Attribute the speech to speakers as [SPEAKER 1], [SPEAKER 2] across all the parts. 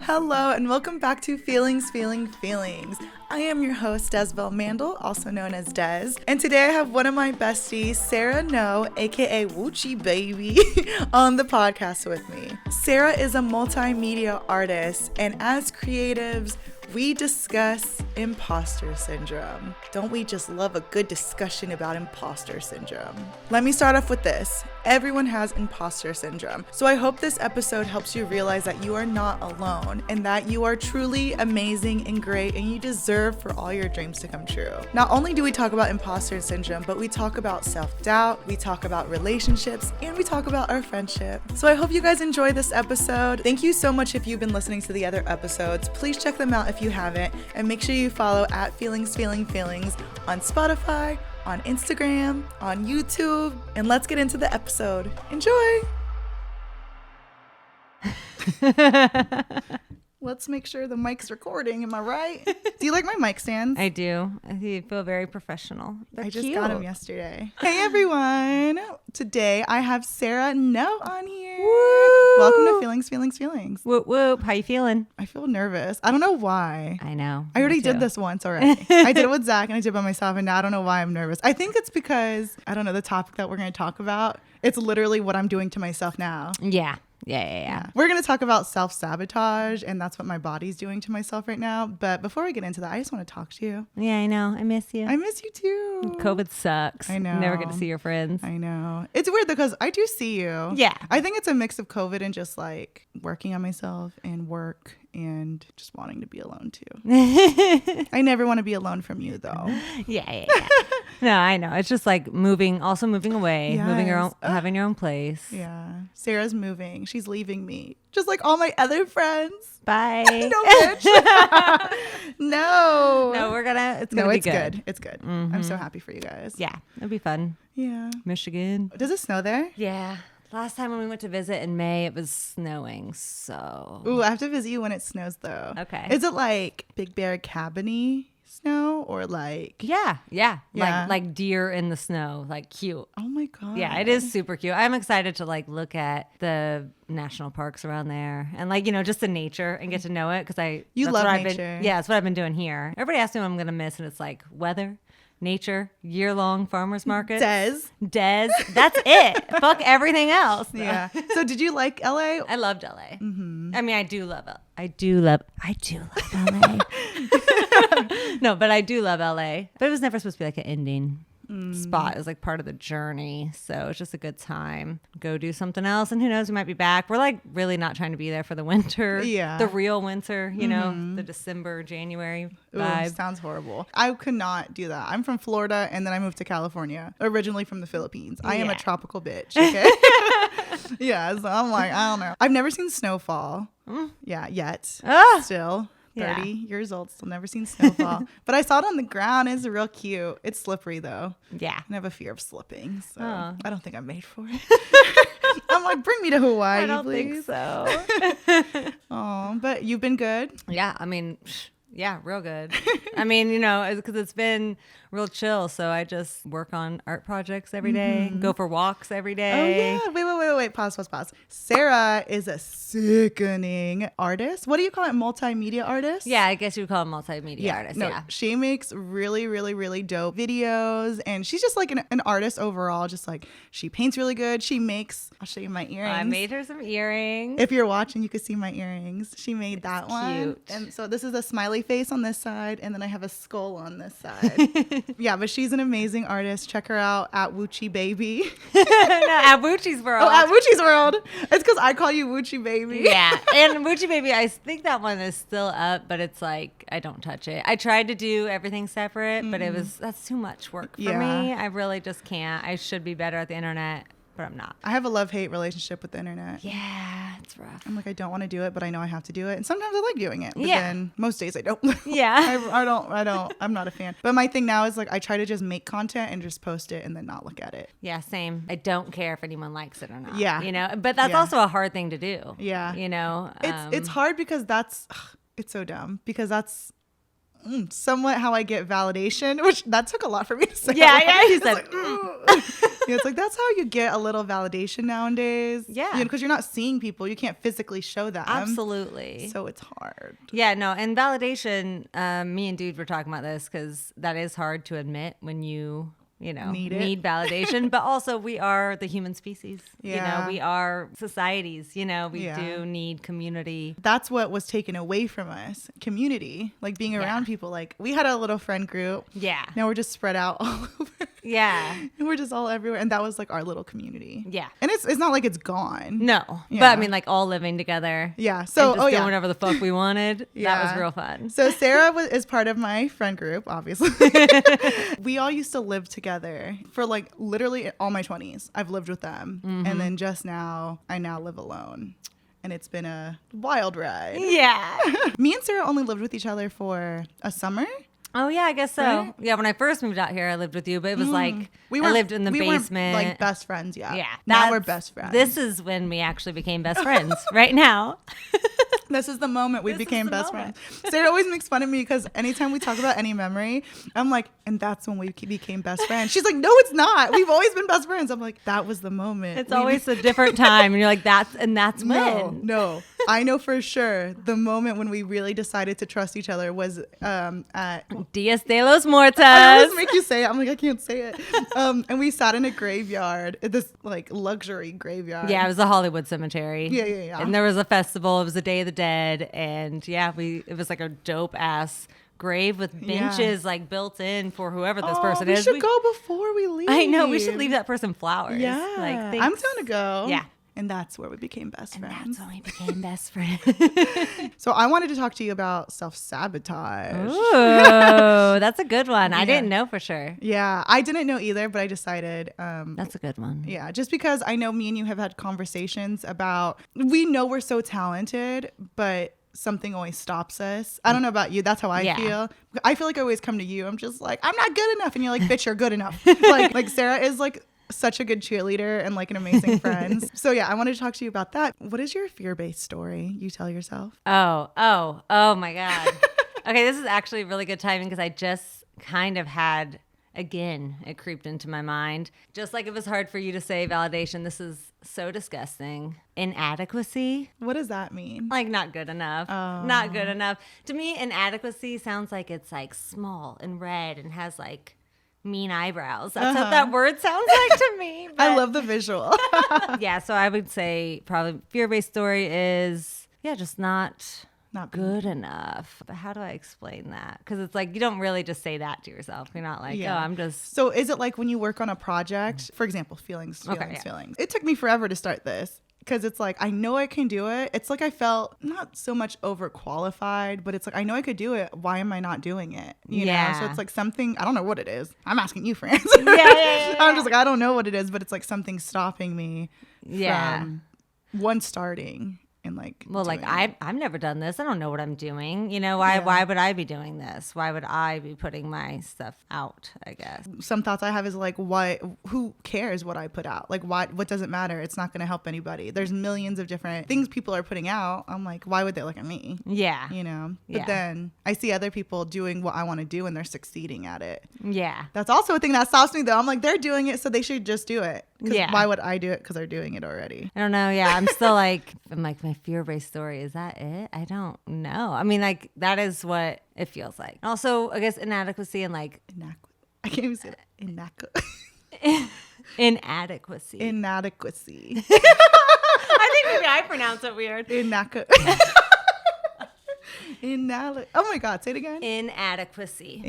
[SPEAKER 1] Hello and welcome back to Feelings. I am your host, Desbel Mandel, also known as Des. And today I have one of my besties, Sara No, aka Woochie Baby, on the podcast with me. Sara is a multimedia artist, and as creatives, we discuss imposter syndrome. Don't we just love a good discussion about imposter syndrome? Let me start off with this. Everyone has imposter syndrome. So I hope this episode helps you realize that you are not alone and that you are truly amazing and great and you deserve for all your dreams to come true. Not only do we talk about imposter syndrome, but we talk about self-doubt, we talk about relationships, and we talk about our friendship. So I hope you guys enjoy this episode. Thank you so much if you've been listening to the other episodes. Please check them out if you haven't, and make sure you follow at Feelings on Spotify, on Instagram, on YouTube, and let's get into the episode. Enjoy! Let's make sure the mic's recording, am I right? Do you like my mic stands?
[SPEAKER 2] I do. I feel very professional. They're
[SPEAKER 1] I just
[SPEAKER 2] cute.
[SPEAKER 1] got them yesterday. Hey everyone! Today I have Sara No on here.
[SPEAKER 2] Woo!
[SPEAKER 1] Welcome to Feelings.
[SPEAKER 2] Whoop whoop. How you feeling?
[SPEAKER 1] I feel nervous. I don't know why.
[SPEAKER 2] I know.
[SPEAKER 1] I already did this once already. I did it with Zach and I did it by myself, and now I don't know why I'm nervous. I think it's because, I don't know, the topic that we're going to talk about, it's literally what I'm doing to myself now.
[SPEAKER 2] Yeah.
[SPEAKER 1] We're going to talk about self-sabotage, and that's what my body's doing to myself right now. But before we get into that, I just want to talk to you.
[SPEAKER 2] Yeah, I know. I miss you.
[SPEAKER 1] I miss you too.
[SPEAKER 2] COVID sucks.
[SPEAKER 1] I know.
[SPEAKER 2] You never get to see your friends.
[SPEAKER 1] I know. It's weird because I do see you.
[SPEAKER 2] Yeah.
[SPEAKER 1] I think it's a mix of COVID and just like working on myself and work and just wanting to be alone too. I never want to be alone from you though.
[SPEAKER 2] Yeah. No, I know. It's just like moving away,
[SPEAKER 1] Yes.
[SPEAKER 2] moving your own, having your own place.
[SPEAKER 1] Yeah. Sara's moving. She's leaving me. Just like all my other friends.
[SPEAKER 2] Bye.
[SPEAKER 1] No, bitch. No.
[SPEAKER 2] No, it's gonna be good.
[SPEAKER 1] It's good.
[SPEAKER 2] Mm-hmm.
[SPEAKER 1] I'm so happy for you guys.
[SPEAKER 2] Yeah, it'll be fun.
[SPEAKER 1] Yeah.
[SPEAKER 2] Michigan.
[SPEAKER 1] Does it snow there?
[SPEAKER 2] Yeah. Last time when we went to visit in May, it was snowing. So.
[SPEAKER 1] Ooh, I have to visit you when it snows though.
[SPEAKER 2] Okay.
[SPEAKER 1] Is it like Big Bear Cabiny snow or like?
[SPEAKER 2] Yeah.
[SPEAKER 1] Yeah.
[SPEAKER 2] Like deer in the snow, like cute.
[SPEAKER 1] Oh my God.
[SPEAKER 2] Yeah, it is super cute. I'm excited to like look at the national parks around there and like, just the nature and get to know it because
[SPEAKER 1] love nature.
[SPEAKER 2] That's what I've been doing here. Everybody asks me what I'm going to miss, and it's like weather, nature, year-long farmers market.
[SPEAKER 1] Des.
[SPEAKER 2] That's it. Fuck everything else.
[SPEAKER 1] Yeah. So did you like LA?
[SPEAKER 2] I loved LA.
[SPEAKER 1] Mm-hmm.
[SPEAKER 2] I mean, I do love LA. No, but I do love LA. But it was never supposed to be like an ending spot. It was like part of the journey. So it's just a good time. Go do something else. And who knows, we might be back. We're like really not trying to be there for the winter.
[SPEAKER 1] Yeah.
[SPEAKER 2] The real winter, the December, January vibe.
[SPEAKER 1] Ooh, sounds horrible. I could not do that. I'm from Florida and then I moved to California, originally from the Philippines. I am a tropical bitch. Okay. Yeah. So I'm like, I don't know. I've never seen snowfall. Yeah, yet. Still. 30 years old, still never seen snowfall. But I saw it on the ground. It's real cute. It's slippery though.
[SPEAKER 2] Yeah.
[SPEAKER 1] I have a fear of slipping, so I don't think I'm made for it. I'm like, bring me to Hawaii,
[SPEAKER 2] I don't
[SPEAKER 1] please.
[SPEAKER 2] think so.
[SPEAKER 1] Oh, but you've been good.
[SPEAKER 2] Yeah, I mean, yeah, real good. I mean, because it's been real chill. So I just work on art projects every day, go for walks every day.
[SPEAKER 1] Oh, yeah. Wait. Pause. Sara is a sickening artist. What do you call it? Multimedia artist?
[SPEAKER 2] Yeah, I guess you would call them multimedia artists.
[SPEAKER 1] No,
[SPEAKER 2] yeah.
[SPEAKER 1] she makes really, really, really dope videos. And she's just like an artist overall. Just like she paints really good. I'll show you my earrings.
[SPEAKER 2] I made her some earrings.
[SPEAKER 1] If you're watching, you can see my earrings. She made that one.
[SPEAKER 2] Cute.
[SPEAKER 1] And so this is a smiley face on this side. And then I have a skull on this side. Yeah, but she's an amazing artist. Check her out at Woochie Baby.
[SPEAKER 2] No, at Woochie's World.
[SPEAKER 1] Oh, at Woochie's World. It's because I call you Woochie Baby.
[SPEAKER 2] Yeah, and Woochie Baby, I think that one is still up, but it's like I don't touch it. I tried to do everything separate, but that's too much work for me. I really just can't. I should be better at the internet, but I'm not.
[SPEAKER 1] I have a love-hate relationship with the internet.
[SPEAKER 2] Yeah, it's rough.
[SPEAKER 1] I'm like, I don't want to do it, but I know I have to do it. And sometimes I like doing it. But
[SPEAKER 2] Yeah.
[SPEAKER 1] then most days I don't.
[SPEAKER 2] Yeah.
[SPEAKER 1] I don't. I'm not a fan. But my thing now is like I try to just make content and just post it and then not look at it.
[SPEAKER 2] Yeah, same. I don't care if anyone likes it or not.
[SPEAKER 1] Yeah.
[SPEAKER 2] But that's also a hard thing to do.
[SPEAKER 1] Yeah.
[SPEAKER 2] You know?
[SPEAKER 1] It's hard because it's so dumb because that's somewhat how I get validation, which that took a lot for me to say.
[SPEAKER 2] Yeah, he said,
[SPEAKER 1] yeah, it's like that's how you get a little validation nowadays.
[SPEAKER 2] Yeah.
[SPEAKER 1] You know, because you're not seeing people. You can't physically show them.
[SPEAKER 2] Absolutely.
[SPEAKER 1] So it's hard.
[SPEAKER 2] Yeah, no, and validation, me and Dude were talking about this because that is hard to admit when you need validation, but also we are the human species.
[SPEAKER 1] Yeah.
[SPEAKER 2] We are societies, we
[SPEAKER 1] Yeah.
[SPEAKER 2] do need community.
[SPEAKER 1] That's what was taken away from us. Community, like being around people. Like we had a little friend group.
[SPEAKER 2] Yeah.
[SPEAKER 1] Now we're just spread out all over.
[SPEAKER 2] Yeah.
[SPEAKER 1] And we're just all everywhere. And that was like our little community.
[SPEAKER 2] Yeah.
[SPEAKER 1] And it's not like it's gone.
[SPEAKER 2] No.
[SPEAKER 1] Yeah.
[SPEAKER 2] But I mean like all living together.
[SPEAKER 1] Yeah. So,
[SPEAKER 2] and just doing whatever the fuck we wanted. That was real fun.
[SPEAKER 1] So Sarah is part of my friend group, obviously. We all used to live together for like literally all my 20s. I've lived with them. And then just now, I now live alone. And it's been a wild ride.
[SPEAKER 2] Yeah.
[SPEAKER 1] Me and Sarah only lived with each other for a summer.
[SPEAKER 2] Oh, yeah, I guess so.
[SPEAKER 1] Right?
[SPEAKER 2] Yeah, when I first moved out here, I lived with you, but it was like, I lived in the basement.
[SPEAKER 1] Weren't like best friends yet.
[SPEAKER 2] Yeah.
[SPEAKER 1] Now we're best friends.
[SPEAKER 2] This is when we actually became best friends, right now.
[SPEAKER 1] This is the moment we became best friends. Sarah always makes fun of me because anytime we talk about any memory, I'm like, and that's when we became best friends. She's like, no, it's not. We've always been best friends. I'm like, that was the moment.
[SPEAKER 2] It's always a different time. And you're like, that's when.
[SPEAKER 1] No. I know for sure the moment when we really decided to trust each other was at
[SPEAKER 2] Dias de los Muertos.
[SPEAKER 1] I always make you say it. I'm like, I can't say it. And we sat in a graveyard, this like luxury graveyard.
[SPEAKER 2] Yeah, it was a Hollywood cemetery.
[SPEAKER 1] Yeah.
[SPEAKER 2] And there was a festival. It was the Day of the Dead. And yeah, it was like a dope ass grave with benches like built in for whoever this person is.
[SPEAKER 1] We should go before we leave.
[SPEAKER 2] I know. We should leave that person flowers.
[SPEAKER 1] Yeah.
[SPEAKER 2] Like,
[SPEAKER 1] I'm down to go.
[SPEAKER 2] Yeah.
[SPEAKER 1] And that's where we became best friends.
[SPEAKER 2] That's when we became best friends.
[SPEAKER 1] So I wanted to talk to you about self-sabotage.
[SPEAKER 2] Ooh, that's a good one. I didn't know for sure.
[SPEAKER 1] Yeah, I didn't know either, but I decided.
[SPEAKER 2] That's a good one.
[SPEAKER 1] Yeah, just because I know me and you have had conversations about, we know we're so talented, but something always stops us. I don't know about you. That's how I feel. I feel like I always come to you. I'm just like, I'm not good enough. And you're like, bitch, you're good enough. like Sarah is like such a good cheerleader and like an amazing friend. So yeah, I wanted to talk to you about that. What is your fear-based story you tell yourself?
[SPEAKER 2] Oh my God. Okay, this is actually really good timing because I just kind of had, again, it creeped into my mind. Just like it was hard for you to say validation, this is so disgusting. Inadequacy.
[SPEAKER 1] What does that mean?
[SPEAKER 2] Like not good enough. Not good enough. To me, inadequacy sounds like it's like small and red and has like mean eyebrows. That's what that word sounds like to me. But
[SPEAKER 1] I love the visual.
[SPEAKER 2] yeah, so I would say probably fear-based story is, just not good enough. But how do I explain that? Because it's like you don't really just say that to yourself. You're not like, I'm just.
[SPEAKER 1] So is it like when you work on a project, for example, feelings. It took me forever to start this. Because it's like, I know I can do it. It's like I felt not so much overqualified, but it's like, I know I could do it. Why am I not doing it? You know? So it's like something, I don't know what it is. I'm asking you for answers. I'm just like, I don't know what it is, but it's like something stopping me from one starting. And like,
[SPEAKER 2] well, like I've never done this. I don't know what I'm doing. Why would I be doing this? Why would I be putting my stuff out? I guess
[SPEAKER 1] some thoughts I have is like, who cares what I put out? Like, what does it matter? It's not going to help anybody. There's millions of different things people are putting out. I'm like, why would they look at me?
[SPEAKER 2] Yeah.
[SPEAKER 1] But then I see other people doing what I want to do and they're succeeding at it.
[SPEAKER 2] Yeah.
[SPEAKER 1] That's also a thing that stops me though. I'm like, they're doing it, so they should just do it. Why would I do it? Because they're doing it already.
[SPEAKER 2] I don't know. Yeah. I'm still like, my fear-based story. Is that it? I don't know. I mean, like, that is what it feels like. Also, I guess inadequacy and like...
[SPEAKER 1] I can't even say that.
[SPEAKER 2] Inadequacy.
[SPEAKER 1] Inadequacy.
[SPEAKER 2] I think maybe I pronounce it weird.
[SPEAKER 1] Oh my God, say it again.
[SPEAKER 2] Inadequacy.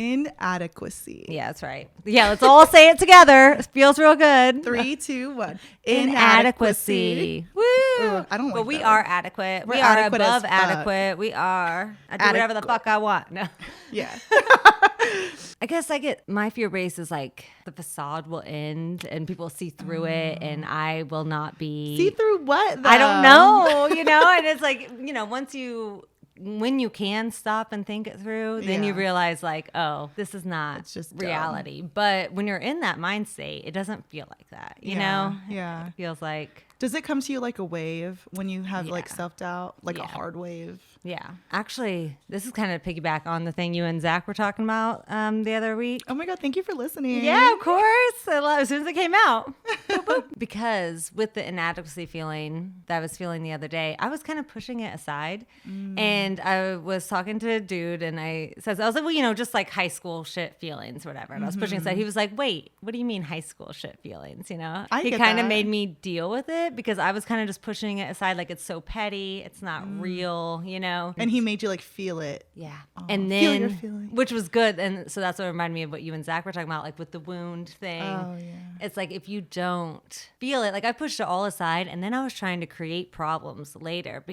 [SPEAKER 1] Yeah,
[SPEAKER 2] that's right. Yeah, let's all say it together. It feels real good.
[SPEAKER 1] 3, 2, 1.
[SPEAKER 2] Inadequacy. Woo!
[SPEAKER 1] Ooh, I don't like
[SPEAKER 2] But we
[SPEAKER 1] that
[SPEAKER 2] are
[SPEAKER 1] word.
[SPEAKER 2] adequate.
[SPEAKER 1] We're
[SPEAKER 2] we are
[SPEAKER 1] adequate
[SPEAKER 2] above
[SPEAKER 1] as fuck.
[SPEAKER 2] adequate. We are. I do whatever the fuck I want. No.
[SPEAKER 1] Yeah.
[SPEAKER 2] I guess I get my fear base is like the facade will end and people see through it and I will not be.
[SPEAKER 1] See through what though?
[SPEAKER 2] I don't know, and it's like, when you can stop and think it through, then you realize like, oh, this is not
[SPEAKER 1] it's just
[SPEAKER 2] reality. But when you're in that mind state, it doesn't feel like that, you know?
[SPEAKER 1] Yeah.
[SPEAKER 2] It feels like...
[SPEAKER 1] Does it come to you like a wave when you have like
[SPEAKER 2] Yeah.
[SPEAKER 1] self-doubt, like a
[SPEAKER 2] Yeah.
[SPEAKER 1] hard wave?
[SPEAKER 2] Yeah. Actually, this is kind of piggyback on the thing you and Zach were talking about the other week.
[SPEAKER 1] Oh my God, thank you for listening.
[SPEAKER 2] Yeah, of course. As soon as it came out. Boop, boop. Because with the inadequacy feeling that I was feeling the other day, I was kind of pushing it aside. And I was talking to a dude and I was like, well, you know, just like high school shit feelings, whatever. And I was pushing it aside. He was like, wait, what do you mean high school shit feelings? You know,
[SPEAKER 1] I
[SPEAKER 2] he
[SPEAKER 1] get
[SPEAKER 2] kind of
[SPEAKER 1] that.
[SPEAKER 2] made me deal with it because I was kind of just pushing it aside. Like it's so petty. It's not real, you know?
[SPEAKER 1] And he made you like feel it.
[SPEAKER 2] Yeah.
[SPEAKER 1] Aw,
[SPEAKER 2] And
[SPEAKER 1] feel your
[SPEAKER 2] then,
[SPEAKER 1] feelings.
[SPEAKER 2] which was good. And so that's what reminded me of what you and Zach were talking about, like with the wound thing.
[SPEAKER 1] Oh yeah.
[SPEAKER 2] It's like if you don't feel it, like I pushed it all aside and then I was trying to create problems later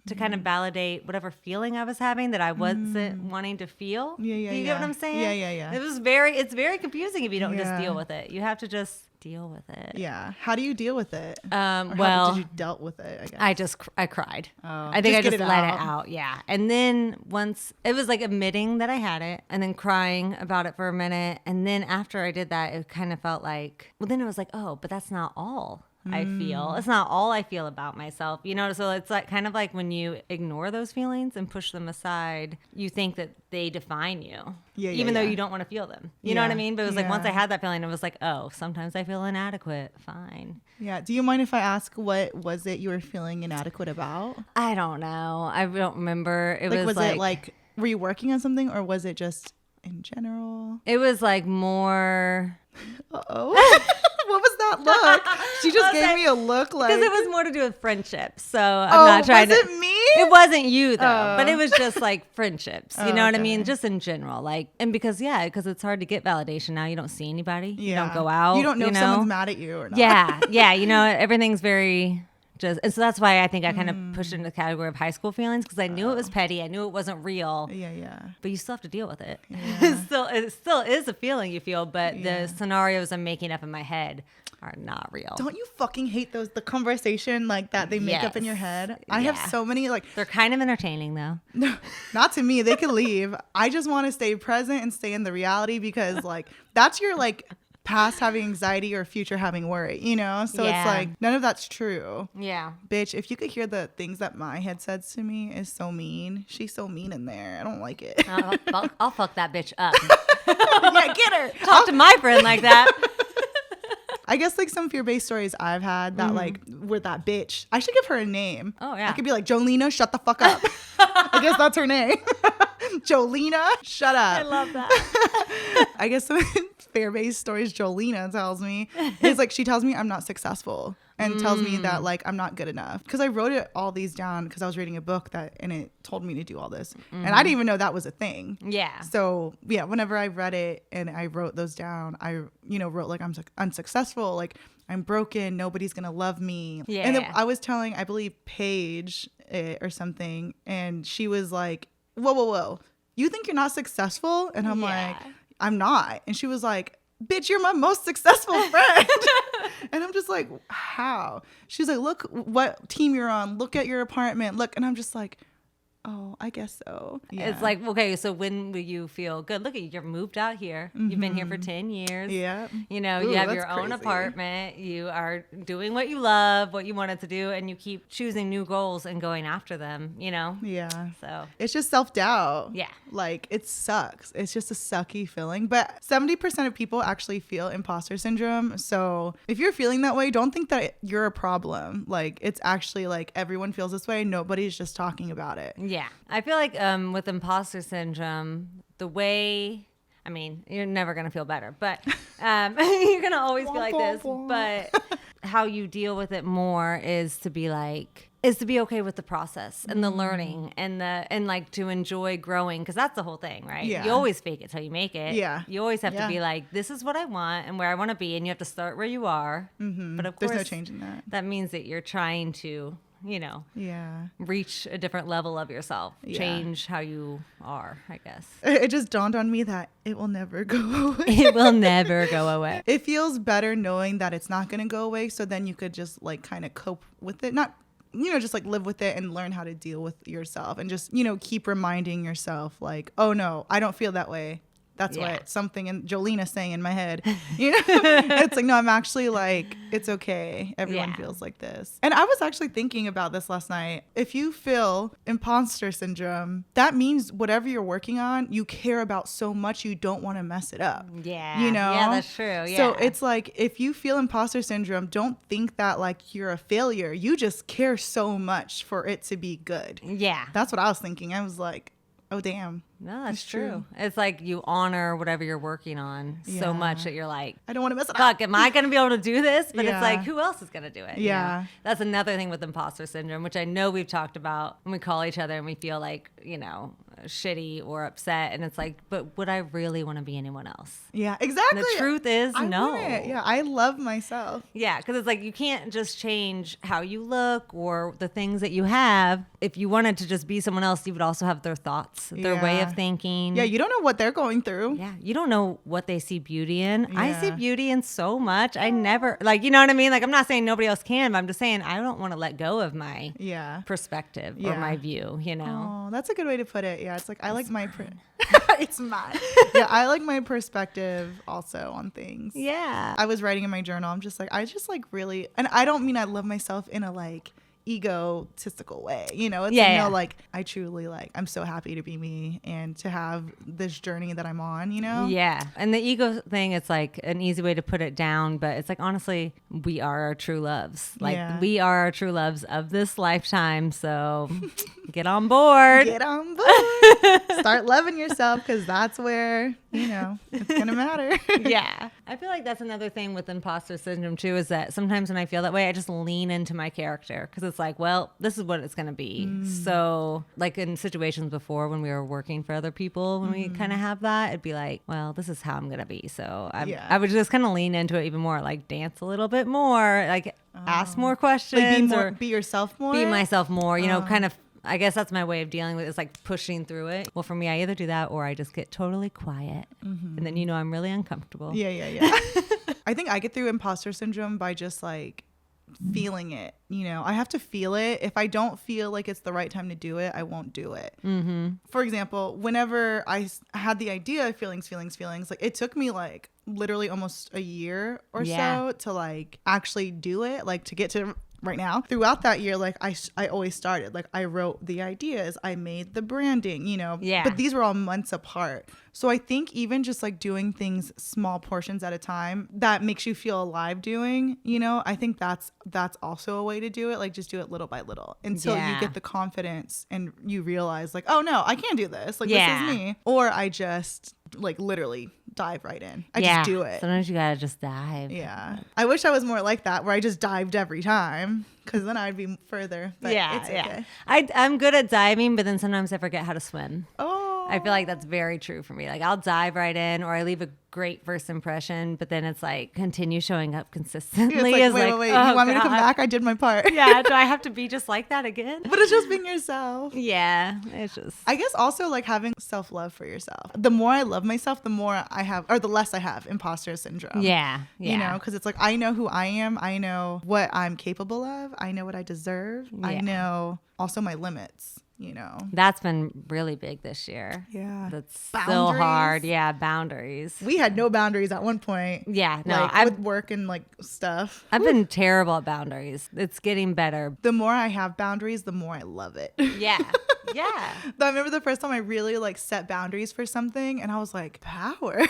[SPEAKER 2] to kind of validate whatever feeling I was having that I wasn't wanting to feel.
[SPEAKER 1] Yeah, yeah,
[SPEAKER 2] Do you
[SPEAKER 1] yeah.
[SPEAKER 2] get what I'm saying?
[SPEAKER 1] Yeah, yeah, yeah.
[SPEAKER 2] It's very confusing if you don't just
[SPEAKER 1] Yeah.
[SPEAKER 2] deal with it. You have to just deal with it.
[SPEAKER 1] Yeah. How do you deal with it? Or how
[SPEAKER 2] Well,
[SPEAKER 1] did you dealt with it?
[SPEAKER 2] I cried.
[SPEAKER 1] Oh,
[SPEAKER 2] I think
[SPEAKER 1] just
[SPEAKER 2] I
[SPEAKER 1] get
[SPEAKER 2] just
[SPEAKER 1] it
[SPEAKER 2] let
[SPEAKER 1] out.
[SPEAKER 2] it out. Yeah. And then once it was like admitting that I had it and then crying about it for a minute. And then after I did that, it kind of felt like, well, then it was like, oh, but that's not all I feel. It's not all I feel about myself. You know, so it's like kind of like when you ignore those feelings and push them aside, you think that they define you.
[SPEAKER 1] Yeah, yeah,
[SPEAKER 2] even though
[SPEAKER 1] yeah.
[SPEAKER 2] you don't want to feel them. You know what I
[SPEAKER 1] Yeah,
[SPEAKER 2] mean? But it was like once I
[SPEAKER 1] yeah.
[SPEAKER 2] had that feeling, it was like, oh, sometimes I feel inadequate. Fine.
[SPEAKER 1] Yeah. Do you mind if I ask what was it you were feeling inadequate about?
[SPEAKER 2] I don't know. I don't remember. It
[SPEAKER 1] Like,
[SPEAKER 2] was
[SPEAKER 1] it like, were you working on something or was it just in general?
[SPEAKER 2] it was like more
[SPEAKER 1] Uh-oh. What was that look? She just
[SPEAKER 2] Well,
[SPEAKER 1] gave
[SPEAKER 2] that-
[SPEAKER 1] me a look like.
[SPEAKER 2] because it was more to do with friendships. So I'm
[SPEAKER 1] Oh,
[SPEAKER 2] not trying
[SPEAKER 1] was
[SPEAKER 2] to.
[SPEAKER 1] it me?
[SPEAKER 2] It wasn't you though,
[SPEAKER 1] Oh.
[SPEAKER 2] but it was just like friendships. You
[SPEAKER 1] Oh,
[SPEAKER 2] know what I
[SPEAKER 1] okay.
[SPEAKER 2] mean? Just in general, like, and because it's hard to get validation now. You don't see anybody. You
[SPEAKER 1] Yeah.
[SPEAKER 2] don't go out.
[SPEAKER 1] You don't know if someone's mad at you or not.
[SPEAKER 2] Yeah, yeah. You know, everything's very just, and so that's why I think I kind of pushed it into the category of high school feelings because I knew it was petty. I knew it wasn't real.
[SPEAKER 1] Yeah, yeah.
[SPEAKER 2] But you still have to deal with it.
[SPEAKER 1] Yeah.
[SPEAKER 2] It still is a feeling you feel, but
[SPEAKER 1] Yeah.
[SPEAKER 2] the scenarios I'm making up in my head are not real.
[SPEAKER 1] Don't you fucking hate the conversation like that they make up in your
[SPEAKER 2] Yes.
[SPEAKER 1] head? I have
[SPEAKER 2] Yeah.
[SPEAKER 1] so many like
[SPEAKER 2] They're kind of entertaining though.
[SPEAKER 1] no, not to me. They could leave. I just want to stay present and stay in the reality because like that's your like past having anxiety or future having worry, you know? So
[SPEAKER 2] Yeah.
[SPEAKER 1] it's like none of that's true.
[SPEAKER 2] Yeah.
[SPEAKER 1] Bitch, if you could hear the things that my head says to me is so mean. She's so mean in there. I don't like it.
[SPEAKER 2] I'll fuck that bitch up.
[SPEAKER 1] Yeah, get her.
[SPEAKER 2] Talk to my friend like that.
[SPEAKER 1] I guess like some fear-based stories I've had that like were that bitch. I should give her a name.
[SPEAKER 2] Oh, yeah.
[SPEAKER 1] I could be like, Jolena, shut the fuck up. I guess that's her name. Jolena, shut up.
[SPEAKER 2] I love that.
[SPEAKER 1] I guess some fear-based stories Jolena tells me is like she tells me I'm not successful and tells me that like I'm not good enough because I wrote all these down because I was reading a book and it told me to do all this and I didn't even know that was a thing.
[SPEAKER 2] Yeah.
[SPEAKER 1] So yeah, whenever I read it and I wrote those down, I wrote like I'm unsuccessful, like I'm broken, nobody's gonna love me.
[SPEAKER 2] Yeah.
[SPEAKER 1] And then I was telling, I believe Paige or something, and she was like, whoa, you think you're not successful? And I'm
[SPEAKER 2] Yeah.
[SPEAKER 1] like, I'm not. And she was like, bitch, you're my most successful friend. And I'm just like, how? She's like, look what team you're on. Look at your apartment. Look. And I'm just like, oh, I guess so. Yeah.
[SPEAKER 2] It's like, okay, so when will you feel good? Look at you, you've moved out here. You've been here for 10 years.
[SPEAKER 1] Yeah.
[SPEAKER 2] You know,
[SPEAKER 1] Ooh,
[SPEAKER 2] you have
[SPEAKER 1] that's
[SPEAKER 2] your own
[SPEAKER 1] crazy.
[SPEAKER 2] apartment. You are doing what you love, what you wanted to do, and you keep choosing new goals and going after them, you know?
[SPEAKER 1] Yeah.
[SPEAKER 2] So,
[SPEAKER 1] It's just self-doubt.
[SPEAKER 2] Yeah.
[SPEAKER 1] Like it sucks. It's just a sucky feeling. But 70% of people actually feel imposter syndrome. So if you're feeling that way, don't think that you're a problem. Like it's actually like everyone feels this way. Nobody's just talking about it.
[SPEAKER 2] yeah. I feel like with imposter syndrome, the way, I mean, you're never going to feel better, but you're going to always feel like this. But how you deal with it more is to be okay with the process and the learning and like to enjoy growing, because that's the whole thing, right?
[SPEAKER 1] Yeah.
[SPEAKER 2] You always fake it till you make it.
[SPEAKER 1] Yeah.
[SPEAKER 2] You always have
[SPEAKER 1] Yeah.
[SPEAKER 2] to be like, this is what I want and where I want to be, and you have to start where you are. Mm-hmm. But of course,
[SPEAKER 1] There's no changing that.
[SPEAKER 2] that means that you're trying to,
[SPEAKER 1] Yeah.
[SPEAKER 2] reach a different level of yourself,
[SPEAKER 1] Yeah.
[SPEAKER 2] change how you are, I guess.
[SPEAKER 1] It just dawned on me that it will never go away.
[SPEAKER 2] It will never go away.
[SPEAKER 1] It feels better knowing that it's not going to go away. So then you could just like kind of cope with it. Not, just like live with it and learn how to deal with yourself and just, keep reminding yourself like, oh no, I don't feel that way. That's what something in Jolina's saying in my head. You know, it's like, no, I'm actually like, it's okay. Everyone feels like this. And I was actually thinking about this last night. If you feel imposter syndrome, that means whatever you're working on, you care about so much you don't want to mess it up.
[SPEAKER 2] Yeah.
[SPEAKER 1] You know?
[SPEAKER 2] Yeah, that's true. Yeah.
[SPEAKER 1] So it's like, if you feel imposter syndrome, don't think that like you're a failure. You just care so much for it to be good.
[SPEAKER 2] Yeah.
[SPEAKER 1] That's what I was thinking. I was like, oh, damn.
[SPEAKER 2] No, that's true. It's like you honor whatever you're working on so much that you're like,
[SPEAKER 1] I don't want to mess it up.
[SPEAKER 2] Fuck, am I going to be able to do this? But it's like, who else is going to do it?
[SPEAKER 1] Yeah.
[SPEAKER 2] You know? That's another thing with imposter syndrome, which I know we've talked about when we call each other and we feel like, shitty or upset. And it's like, but would I really want to be anyone else?
[SPEAKER 1] Yeah, exactly.
[SPEAKER 2] And the truth is, no.
[SPEAKER 1] Yeah, I love myself.
[SPEAKER 2] Yeah, because it's like you can't just change how you look or the things that you have. If you wanted to just be someone else, you would also have their thoughts, their way of thinking.
[SPEAKER 1] Yeah, you don't know what they're going through.
[SPEAKER 2] Yeah, you don't know what they see beauty in. Yeah. I see beauty in so much. I never, like, you know what I mean? Like, I'm not saying nobody else can, but I'm just saying I don't want to let go of my perspective or my view, you know?
[SPEAKER 1] Oh, that's a good way to put it. Yeah, it's like I like my... It's mine. Yeah, I like my perspective also on things. Yeah. I was writing in my journal. I'm just like, I just like really... And I don't mean I love myself in a like... egotistical way, you know. It's like I truly like, I'm so happy to be me and to have this journey that I'm on, you know.
[SPEAKER 2] And the ego thing, it's like an easy way to put it down, but it's like, honestly, we are our true loves. Like we are our true loves of this lifetime, so get on board. Start loving yourself, because that's where, it's gonna matter. I feel like that's another thing with imposter syndrome too, is that sometimes when I feel that way, I just lean into my character, because it's like, well, this is what it's going to be. So like in situations before when we were working for other people, when we kind of have that, it'd be like, well, this is how I'm going to be. So I would just kind of lean into it even more, like dance a little bit more, like ask more questions,
[SPEAKER 1] like be yourself more,
[SPEAKER 2] be myself more, kind of. I guess that's my way of dealing with it, is like pushing through it. Well, for me, I either do that or I just get totally quiet. And then, I'm really uncomfortable.
[SPEAKER 1] Yeah. I think I get through imposter syndrome by just like feeling it. I have to feel it. If I don't feel like it's the right time to do it, I won't do it. For example, whenever I had the idea of feelings, like it took me like literally almost a year or so to like actually do it, like to get to right now. Throughout that year, like I always started, like I wrote the ideas, I made the branding, but these were all months apart. So I think even just like doing things small portions at a time that makes you feel alive doing, I think that's also a way to do it. Like just do it little by little until you get the confidence and you realize like, oh no, I can do this. Like this is me. Or I just like literally dive right in. I just do it.
[SPEAKER 2] Sometimes you gotta just dive.
[SPEAKER 1] Yeah. I wish I was more like that, where I just dived every time, because then I'd be further. But it's okay.
[SPEAKER 2] I'm good at diving, but then sometimes I forget how to swim.
[SPEAKER 1] Oh.
[SPEAKER 2] I feel like that's very true for me. Like I'll dive right in, or I leave a great first impression, but then it's like continue showing up consistently.
[SPEAKER 1] It's like, wait,
[SPEAKER 2] oh,
[SPEAKER 1] you want me to come back? I did my part.
[SPEAKER 2] Yeah. Do I have to be just like that again?
[SPEAKER 1] But it's just being yourself.
[SPEAKER 2] Yeah. It's just,
[SPEAKER 1] I guess also like having self-love for yourself. The more I love myself, the more I have, or the less I have imposter syndrome.
[SPEAKER 2] Yeah.
[SPEAKER 1] Because it's like, I know who I am. I know what I'm capable of. I know what I deserve. Yeah. I know also my limits.
[SPEAKER 2] That's been really big this year.
[SPEAKER 1] Yeah.
[SPEAKER 2] That's so hard. Yeah. Boundaries.
[SPEAKER 1] We had no boundaries at one point.
[SPEAKER 2] Yeah. No,
[SPEAKER 1] like, with work and like stuff.
[SPEAKER 2] I've been terrible at boundaries. It's getting better.
[SPEAKER 1] The more I have boundaries, the more I love it.
[SPEAKER 2] Yeah. Yeah.
[SPEAKER 1] I remember the first time I really like set boundaries for something, and I was like, power.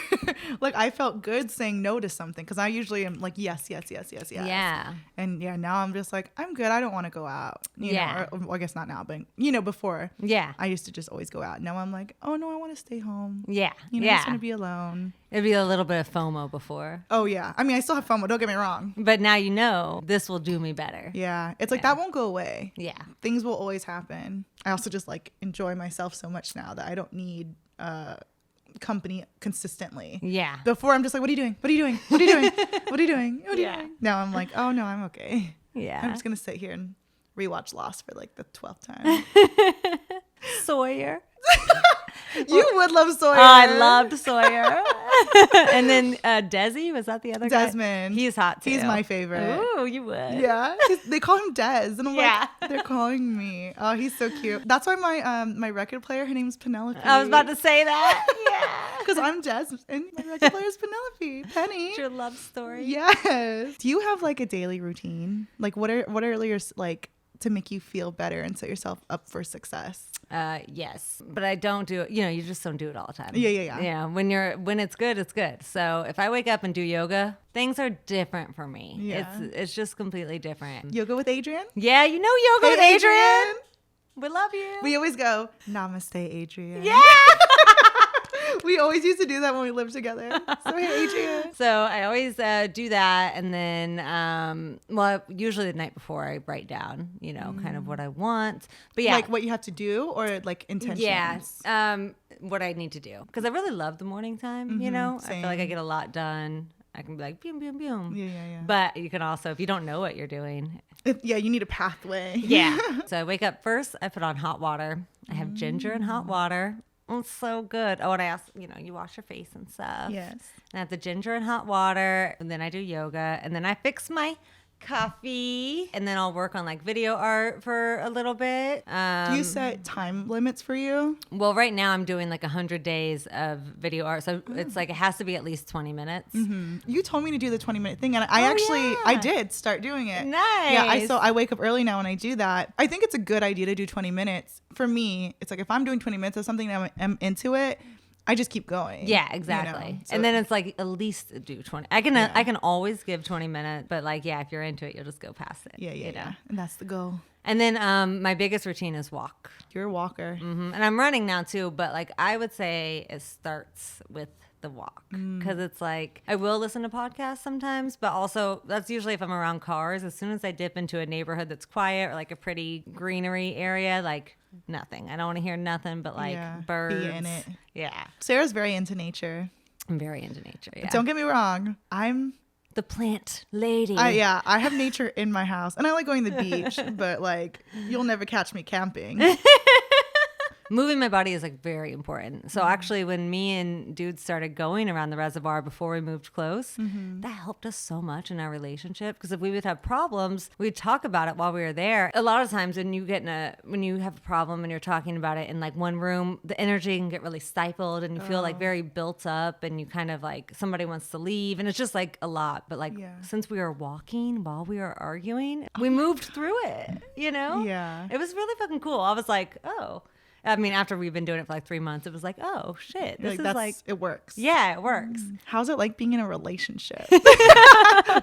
[SPEAKER 1] Like I felt good saying no to something, because I usually am like, yes.
[SPEAKER 2] Yeah.
[SPEAKER 1] And now I'm just like, I'm good. I don't want to go out. You know, or I guess not now, but before.
[SPEAKER 2] Yeah.
[SPEAKER 1] I used to just always go out. Now I'm like, oh no, I want to stay home.
[SPEAKER 2] Yeah.
[SPEAKER 1] I just want to be alone.
[SPEAKER 2] It'd be a little bit of FOMO before.
[SPEAKER 1] Oh yeah. I mean, I still have FOMO. Don't get me wrong.
[SPEAKER 2] But now this will do me better.
[SPEAKER 1] Yeah. It's like that won't go away.
[SPEAKER 2] Yeah.
[SPEAKER 1] Things will always happen. I also just like enjoy myself so much now that I don't need company consistently.
[SPEAKER 2] Yeah.
[SPEAKER 1] Before I'm just like, what are you doing? What are you doing? What are you doing? What are you doing? What are you doing? Now I'm like, oh no, I'm okay.
[SPEAKER 2] Yeah.
[SPEAKER 1] I'm just gonna sit here and rewatch Lost for like the 12th time.
[SPEAKER 2] Sawyer.
[SPEAKER 1] You would love Sawyer.
[SPEAKER 2] I loved Sawyer. And then Desi, was that the other guy?
[SPEAKER 1] Desmond.
[SPEAKER 2] He's hot too.
[SPEAKER 1] He's my favorite.
[SPEAKER 2] Ooh, you would.
[SPEAKER 1] Yeah. They call him Des. And I'm
[SPEAKER 2] Yeah.
[SPEAKER 1] like, they're calling me. Oh, he's so cute. That's why my record player, her name's Penelope.
[SPEAKER 2] I was about to say that. Yeah.
[SPEAKER 1] Because I'm Des and my record player is Penelope. Penny.
[SPEAKER 2] It's your love story.
[SPEAKER 1] Yes. Do you have like a daily routine? Like what are your like to make you feel better and set yourself up for success?
[SPEAKER 2] Yes, but I don't do it. You just don't do it all the time.
[SPEAKER 1] Yeah.
[SPEAKER 2] Yeah, when it's good, it's good. So if I wake up and do yoga, things are different for me.
[SPEAKER 1] Yeah.
[SPEAKER 2] It's just completely different.
[SPEAKER 1] Yoga with Adrian?
[SPEAKER 2] Yeah, you know yoga with
[SPEAKER 1] Hey,
[SPEAKER 2] Adrian. We love you.
[SPEAKER 1] We always go, Namaste, Adrian.
[SPEAKER 2] Yeah.
[SPEAKER 1] We always used to do that when we lived together. So, hey, Adrian.
[SPEAKER 2] So I always do that, and then, usually the night before I write down, kind of what I want. But yeah,
[SPEAKER 1] Like what you have to do or like intentions?
[SPEAKER 2] yeah, what I need to do, because I really love the morning time. I
[SPEAKER 1] same.
[SPEAKER 2] feel like I get a lot done. I can be like, boom, boom, boom.
[SPEAKER 1] Yeah.
[SPEAKER 2] But you can also, if you don't know what you're doing.
[SPEAKER 1] Yeah, you need a pathway.
[SPEAKER 2] Yeah. So I wake up first, I put on hot water. I have ginger and hot water. It's so good. Oh, and I ask, you wash your face and stuff.
[SPEAKER 1] Yes.
[SPEAKER 2] And I have the ginger and hot water. And then I do yoga. And then I fix my coffee. And then I'll work on like video art for a little bit.
[SPEAKER 1] Do you set time limits for you?
[SPEAKER 2] Well, right now I'm doing like 100 days of video art. So it's like it has to be at least 20 minutes.
[SPEAKER 1] You told me to do the 20-minute thing, and I did start doing it.
[SPEAKER 2] Nice.
[SPEAKER 1] Yeah, I wake up early now and I do that. I think it's a good idea to do 20 minutes. For me, it's like if I'm doing 20 minutes of something and I'm into it, I just keep going.
[SPEAKER 2] Yeah, exactly.
[SPEAKER 1] So,
[SPEAKER 2] and then it's like at least do 20. I can always give 20 minutes, but like, yeah, if you're into it, you'll just go past it.
[SPEAKER 1] Yeah. And that's the goal.
[SPEAKER 2] And then my biggest routine is walk.
[SPEAKER 1] You're a walker.
[SPEAKER 2] And I'm running now too, but like I would say it starts with the walk, because it's like I will listen to podcasts sometimes, but also that's usually if I'm around cars. As soon as I dip into a neighborhood that's quiet or like a pretty greenery area, like nothing. I don't want to hear nothing but like birds.
[SPEAKER 1] Be in it.
[SPEAKER 2] Yeah.
[SPEAKER 1] Sarah's very into nature.
[SPEAKER 2] I'm very into nature. Yeah.
[SPEAKER 1] Don't get me wrong. I'm
[SPEAKER 2] the plant lady.
[SPEAKER 1] I have nature in my house and I like going to the beach, but like you'll never catch me camping.
[SPEAKER 2] Moving my body is like very important. So actually when me and dudes started going around the reservoir before we moved close, that helped us so much in our relationship, because if we would have problems, we'd talk about it while we were there. A lot of times when you have a problem and you're talking about it in like one room, the energy can get really stifled and you feel like very built up and you kind of like somebody wants to leave and it's just like a lot. But like since we were walking while we were arguing, we moved through it,
[SPEAKER 1] Yeah.
[SPEAKER 2] It was really fucking cool. I was like, oh. I mean, after we've been doing it for like 3 months, it was like, oh shit, this is like,
[SPEAKER 1] it works.
[SPEAKER 2] yeah, it works.
[SPEAKER 1] How's it like being in a relationship?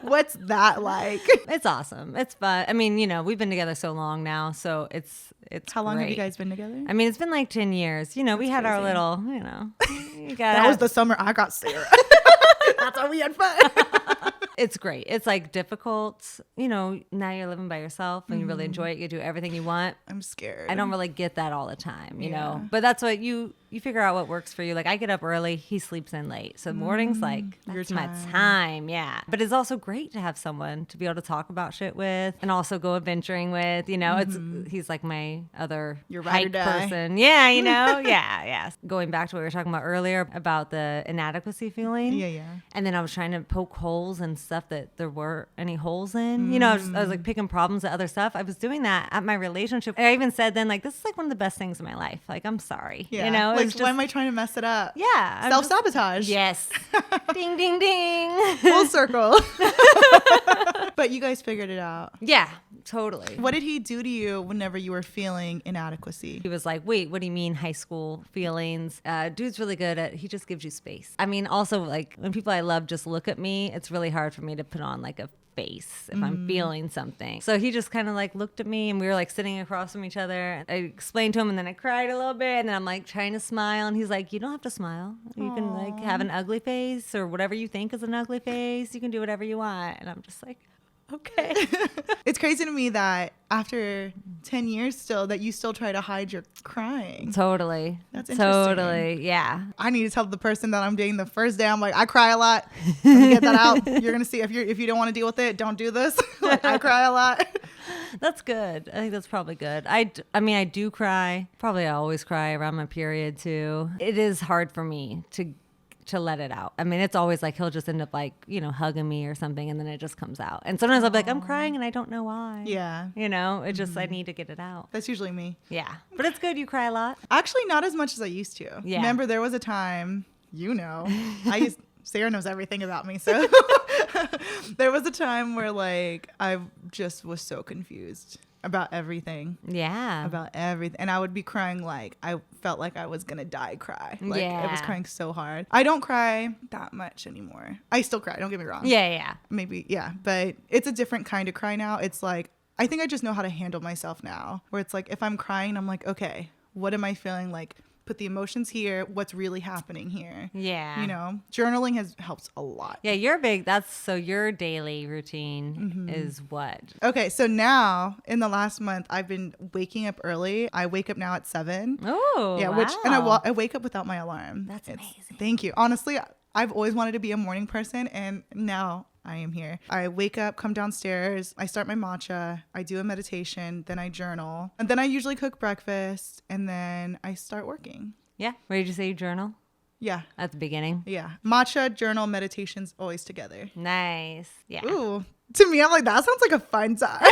[SPEAKER 1] What's that like?
[SPEAKER 2] It's awesome. It's fun. I mean, we've been together so long now, so it's
[SPEAKER 1] How long have you
[SPEAKER 2] great.
[SPEAKER 1] guys been together?
[SPEAKER 2] I mean, it's been like 10 years. We had our
[SPEAKER 1] crazy.
[SPEAKER 2] little,
[SPEAKER 1] That was the summer I got Sarah. That's how we had fun.
[SPEAKER 2] It's great. It's like difficult. Now you're living by yourself and you really enjoy it. You do everything you want.
[SPEAKER 1] I'm scared.
[SPEAKER 2] I don't really get that all the time, but that's what you figure out what works for you. Like I get up early, he sleeps in late. So morning's like, that's my time. Yeah. But it's also great to have someone to be able to talk about shit with and also go adventuring with, he's like my other
[SPEAKER 1] Your ride or
[SPEAKER 2] hike
[SPEAKER 1] die.
[SPEAKER 2] person. Yeah. Yeah. Going back to what we were talking about earlier about the inadequacy feeling.
[SPEAKER 1] Yeah.
[SPEAKER 2] And then I was trying to poke holes and stuff that there weren't any holes in. I was like picking problems at other stuff. I was doing that at my relationship. I even said then, like, this is like one of the best things in my life. Like, I'm sorry.
[SPEAKER 1] Yeah. Like, why am I trying to mess it up?
[SPEAKER 2] Yeah.
[SPEAKER 1] Self-sabotage.
[SPEAKER 2] Yes. Ding, ding, ding.
[SPEAKER 1] Full circle. But you guys figured it out.
[SPEAKER 2] Yeah, totally.
[SPEAKER 1] What did he do to you whenever you were feeling inadequacy?
[SPEAKER 2] He was like, wait, what do you mean high school feelings? Dude's really good at, he just gives you space. I mean, also like when people I love just look at me, it's really hard for me to put on like a face if I'm feeling something. So he just kind of like looked at me and we were like sitting across from each other. I explained to him and then I cried a little bit and then I'm like trying to smile and he's like, you don't have to smile. You can like have an ugly face or whatever you think is an ugly face. You can do whatever you want. And I'm just like, okay.
[SPEAKER 1] It's crazy to me that after 10 years still that you still try to hide your crying.
[SPEAKER 2] Totally.
[SPEAKER 1] That's interesting.
[SPEAKER 2] Totally. Yeah.
[SPEAKER 1] I need to tell the person that I'm dating the first day, I'm like, I cry a lot. Let me get that out. You're going to see if you don't want to deal with it, don't do this. Like, I cry a lot.
[SPEAKER 2] That's good. I think that's probably good. I mean, I do cry. Probably I always cry around my period too. It is hard for me to let it out. I mean, it's always like he'll just end up like, hugging me or something, and then it just comes out. And sometimes I'll be like, I'm crying and I don't know why.
[SPEAKER 1] Yeah.
[SPEAKER 2] It just, I need to get it out.
[SPEAKER 1] That's usually me.
[SPEAKER 2] Yeah. But it's good. You cry a lot.
[SPEAKER 1] Actually, not as much as I used to.
[SPEAKER 2] Yeah.
[SPEAKER 1] Remember, there was a time, Sarah knows everything about me, so there was a time where like I just was so confused about everything.
[SPEAKER 2] Yeah.
[SPEAKER 1] About everything. And I would be crying like I felt like I was going to die cry. Like I was crying so hard. I don't cry that much anymore. I still cry. Don't get me wrong.
[SPEAKER 2] Yeah.
[SPEAKER 1] Maybe. Yeah. But it's a different kind of cry now. It's like, I think I just know how to handle myself now, where it's like, if I'm crying, I'm like, okay, what am I feeling? Like, put the emotions here. What's really happening here?
[SPEAKER 2] Yeah.
[SPEAKER 1] Journaling helps a lot.
[SPEAKER 2] Yeah, you're big. So your daily routine is what?
[SPEAKER 1] Okay, so now in the last month, I've been waking up early. I wake up now at 7.
[SPEAKER 2] Oh,
[SPEAKER 1] yeah,
[SPEAKER 2] wow.
[SPEAKER 1] I wake up without my alarm.
[SPEAKER 2] That's amazing.
[SPEAKER 1] Thank you. Honestly, I've always wanted to be a morning person, and now I am here. I wake up, come downstairs, I start my matcha, I do a meditation, then I journal, and then I usually cook breakfast, and then I start working.
[SPEAKER 2] Yeah. Where did you say you journal?
[SPEAKER 1] Yeah.
[SPEAKER 2] At the beginning?
[SPEAKER 1] Yeah. Matcha, journal, meditations, always together.
[SPEAKER 2] Nice. Yeah.
[SPEAKER 1] Ooh. To me, I'm like, that sounds like a fun time.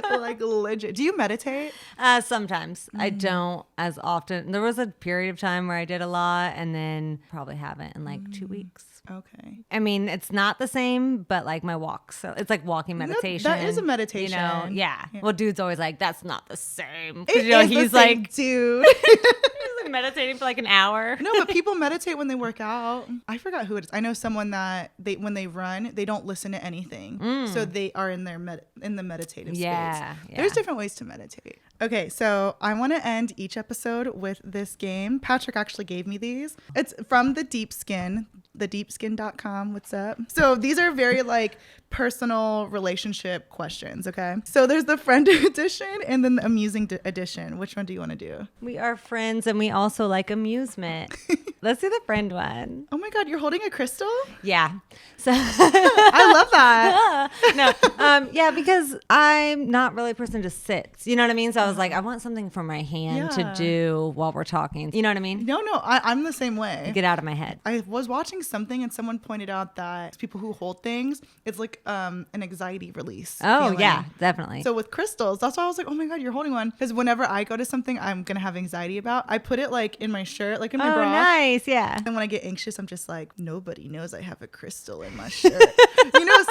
[SPEAKER 1] Like legit. Do you meditate?
[SPEAKER 2] Sometimes. I don't as often. There was a period of time where I did a lot, and then probably haven't in like 2 weeks.
[SPEAKER 1] Okay.
[SPEAKER 2] I mean, it's not the same, but like my walks. So it's like walking meditation.
[SPEAKER 1] That is a meditation.
[SPEAKER 2] Yeah. Well, dude's always like, that's not the same.
[SPEAKER 1] It is
[SPEAKER 2] he's
[SPEAKER 1] the same,
[SPEAKER 2] like,
[SPEAKER 1] dude.
[SPEAKER 2] he's meditating for like an hour.
[SPEAKER 1] No, but people meditate when they work out. I forgot who it is. I know someone that when they run, they don't listen to anything. So they are in their in the meditative space.
[SPEAKER 2] Yeah.
[SPEAKER 1] There's different ways to meditate. Okay, so I want to end each episode with this game. Patrick actually gave me these. It's from The Deep Skin, thedeepskin.com. What's up? So these are very like personal relationship questions, okay? So there's the friend edition and then the amusing edition. Which one do you want to do?
[SPEAKER 2] We are friends and we also like amusement. Let's do the friend one.
[SPEAKER 1] Oh my God, you're holding a crystal?
[SPEAKER 2] Yeah. So
[SPEAKER 1] I love that.
[SPEAKER 2] yeah, because I'm not really a person to sit. You know what I mean? So I was like, I want something for my hand to do while we're talking. You know what I mean?
[SPEAKER 1] No, I'm the same way.
[SPEAKER 2] Get out of my head.
[SPEAKER 1] I was watching something and someone pointed out that people who hold things, it's like an anxiety release.
[SPEAKER 2] Oh,
[SPEAKER 1] feeling.
[SPEAKER 2] yeah, definitely.
[SPEAKER 1] So with crystals, that's why I was like, oh my God, you're holding one. Because whenever I go to something I'm going to have anxiety about, I put it like in my shirt, like in my bra.
[SPEAKER 2] Oh, nice. Yeah.
[SPEAKER 1] And when I get anxious, I'm just like, nobody knows I have a crystal in my shirt.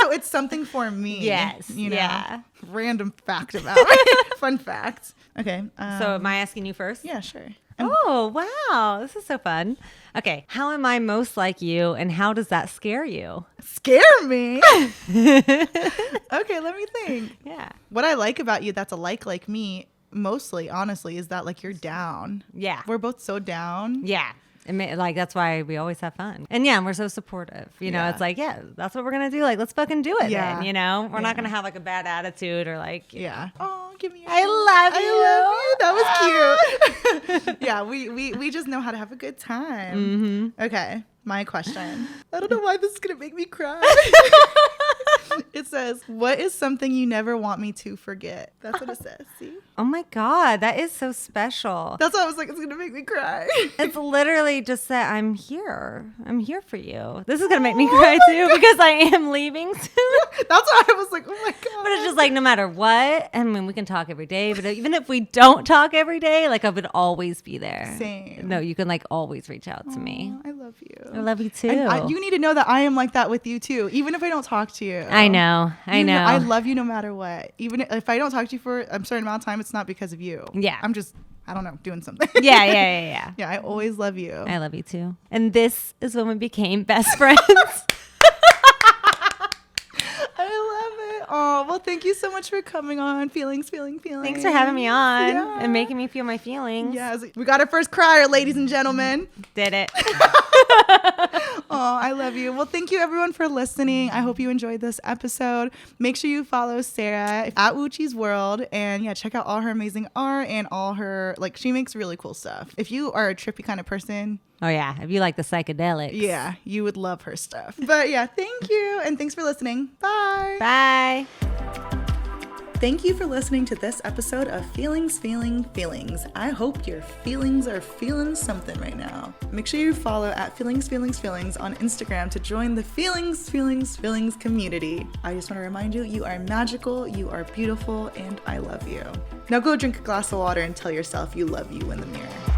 [SPEAKER 1] So it's something for me.
[SPEAKER 2] Yes.
[SPEAKER 1] Yeah. Random fact about me. Fun fact. Okay.
[SPEAKER 2] So am I asking you first?
[SPEAKER 1] Yeah, sure.
[SPEAKER 2] Oh, wow. This is so fun. Okay. How am I most like you and how does that scare you?
[SPEAKER 1] Scare me? Okay, let me think.
[SPEAKER 2] Yeah.
[SPEAKER 1] What I like about you that's like me, mostly, honestly, is that like you're down.
[SPEAKER 2] Yeah.
[SPEAKER 1] We're both so down.
[SPEAKER 2] Yeah. Like that's why we always have fun. And yeah, we're so supportive. It's like, yeah, that's what we're going to do. Like, let's fucking do it then, We're not going to have like a bad attitude or like,
[SPEAKER 1] yeah. Oh, give me your
[SPEAKER 2] I
[SPEAKER 1] love you. That was cute. Yeah, we just know how to have a good time.
[SPEAKER 2] Mm-hmm.
[SPEAKER 1] Okay, my question. I don't know why this is going to make me cry. It says, what is something you never want me to forget? That's what it says. See?
[SPEAKER 2] Oh my God, that is so special.
[SPEAKER 1] That's why I was like, it's going to make me cry.
[SPEAKER 2] It's literally just that I'm here. I'm here for you. This is going to make me cry too because I am leaving soon.
[SPEAKER 1] That's why I was like, oh my God.
[SPEAKER 2] But it's just like no matter what, I mean, we can talk every day, but even if we don't talk every day, like I would always be there.
[SPEAKER 1] Same.
[SPEAKER 2] No, you can like always reach out to me.
[SPEAKER 1] I love you.
[SPEAKER 2] I love you too.
[SPEAKER 1] And you need to know that I am like that with you too, even if I don't talk to you.
[SPEAKER 2] I know.
[SPEAKER 1] I love you no matter what. Even if I don't talk to you for a certain amount of time, it's not because of you.
[SPEAKER 2] Yeah.
[SPEAKER 1] I'm just, I don't know, doing something.
[SPEAKER 2] Yeah.
[SPEAKER 1] Yeah, I always love you.
[SPEAKER 2] I love you too. And this is when we became best friends.
[SPEAKER 1] I love it. Oh, well, thank you so much for coming on. Feelings.
[SPEAKER 2] Thanks for having me on and making me feel my feelings.
[SPEAKER 1] Yes. We got our first crier, ladies and gentlemen.
[SPEAKER 2] Did it.
[SPEAKER 1] Oh, I love you. Well, thank you everyone for listening. I hope you enjoyed this episode. Make sure you follow Sara at Wuchi's World and check out all her amazing art and all her, she makes really cool stuff. If you are a trippy kind of person,
[SPEAKER 2] oh yeah, if you like the psychedelics,
[SPEAKER 1] you would love her stuff. But thank you and thanks for listening. Bye.
[SPEAKER 2] Bye.
[SPEAKER 1] Thank you for listening to this episode of Feelings, Feelings. I hope your feelings are feeling something right now. Make sure you follow at Feelings on Instagram to join the Feelings community. I just want to remind you, you are magical, you are beautiful, and I love you. Now go drink a glass of water and tell yourself you love you in the mirror.